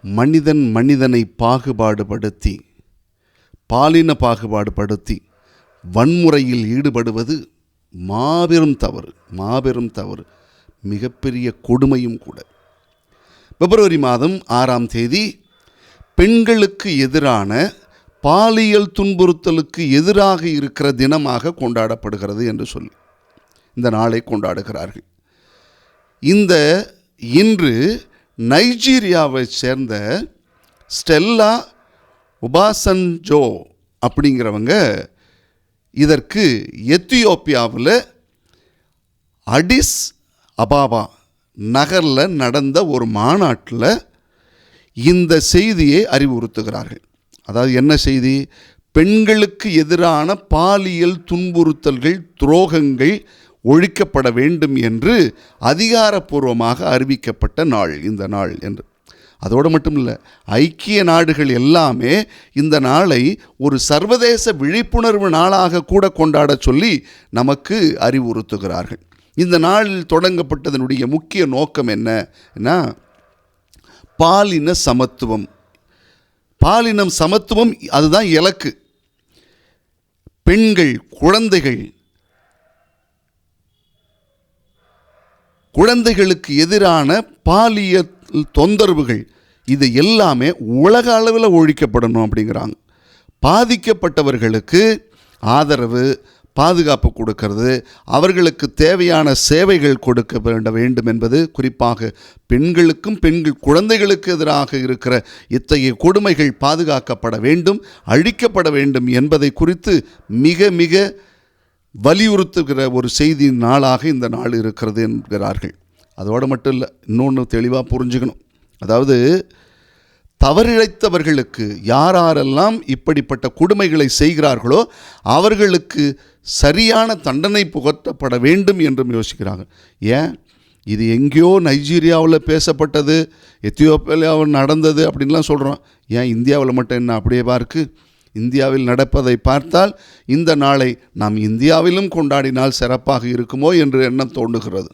மனிதன் மனிதனை பாகுபாடுபடுத்தி, பாலின பாகுபாடுபடுத்தி வன்முறையில் ஈடுபடுவது மாபெரும் தவறு, மிகப்பெரிய கொடுமையும் கூட. பிப்ரவரி மாதம் 6ஆம் தேதி பெண்களுக்கு எதிரான பாலியல் துன்புறுத்தலுக்கு எதிராக இருக்கிற தினமாக கொண்டாடப்படுகிறது என்று சொல்லி இந்த நாளை கொண்டாடுகிறார்கள். இன்று நைஜீரியாவை சேர்ந்த ஸ்டெல்லா உபாசன்ஜோ அப்படிங்கிறவங்க இதற்கு எத்தியோப்பியாவில் அடிஸ் அபாபா நகரில் நடந்த ஒரு மாநாட்டில் இந்த செய்தியை அறிவுறுத்துகிறார்கள். அதாவது என்ன செய்தி? பெண்களுக்கு எதிரான பாலியல் துன்புறுத்தல்கள், துரோகங்கள் ஒழிக்கப்பட வேண்டும் என்று அதிகாரப்பூர்வமாக அறிவிக்கப்பட்ட நாள் இந்த நாள் என்று. அதோடு மட்டும் இல்லை, ஐக்கிய நாடுகள் எல்லாமே இந்த நாளை ஒரு சர்வதேச விழிப்புணர்வு நாளாக கூட கொண்டாட சொல்லி நமக்கு அறிவுறுத்துகிறார்கள். இந்த நாளில் தொடங்கப்பட்டதனுடைய முக்கிய நோக்கம் என்னன்னா, பாலின சமத்துவம். பாலினம் சமத்துவம் அதுதான் இலக்கு. பெண்கள், குழந்தைகளுக்கு எதிரான பாலியல் தொந்தரவுகள் இது எல்லாமே உலக அளவில் ஒழிக்கப்படணும் அப்படிங்கிறாங்க. பாதிக்கப்பட்டவர்களுக்கு ஆதரவு, பாதுகாப்பு கொடுக்கிறது, அவர்களுக்கு தேவையான சேவைகள் கொடுக்க வேண்டும் என்பது குறிப்பாக பெண்களுக்கும் குழந்தைகளுக்கு எதிராக இருக்கிற இத்தகைய கொடுமைகள் பாதுகாக்கப்பட வேண்டும், அழிக்கப்பட வேண்டும் என்பதை குறித்து மிக மிக வலியுறுத்துகிற ஒரு செய்தி நாளாக இந்த நாள் இருக்கிறது என்கிறார்கள். அதோடு மட்டும் இல்லை, இன்னொன்று தெளிவாக புரிஞ்சுக்கணும். அதாவது தவறிழைத்தவர்களுக்கு யாரெல்லாம் இப்படிப்பட்ட கொடுமைகளை செய்கிறார்களோ அவர்களுக்கு சரியான தண்டனை புகட்டப்பட வேண்டும் என்றும் யோசிக்கிறாங்க. ஏன் இது எங்கேயோ நைஜீரியாவில் பேசப்பட்டது, எத்தியோப்பியாவில் நடந்தது அப்படின்லாம் சொல்கிறோம். ஏன் இந்தியாவில் மட்டும் என்ன அப்படியேவா இருக்குது? இந்தியாவில் நடப்பதை பார்த்தால் இந்த நாளை நாம் இந்தியாவிலும் கொண்டாடினால் சிறப்பாக இருக்குமோ என்று எண்ணம் தோன்றுகிறது.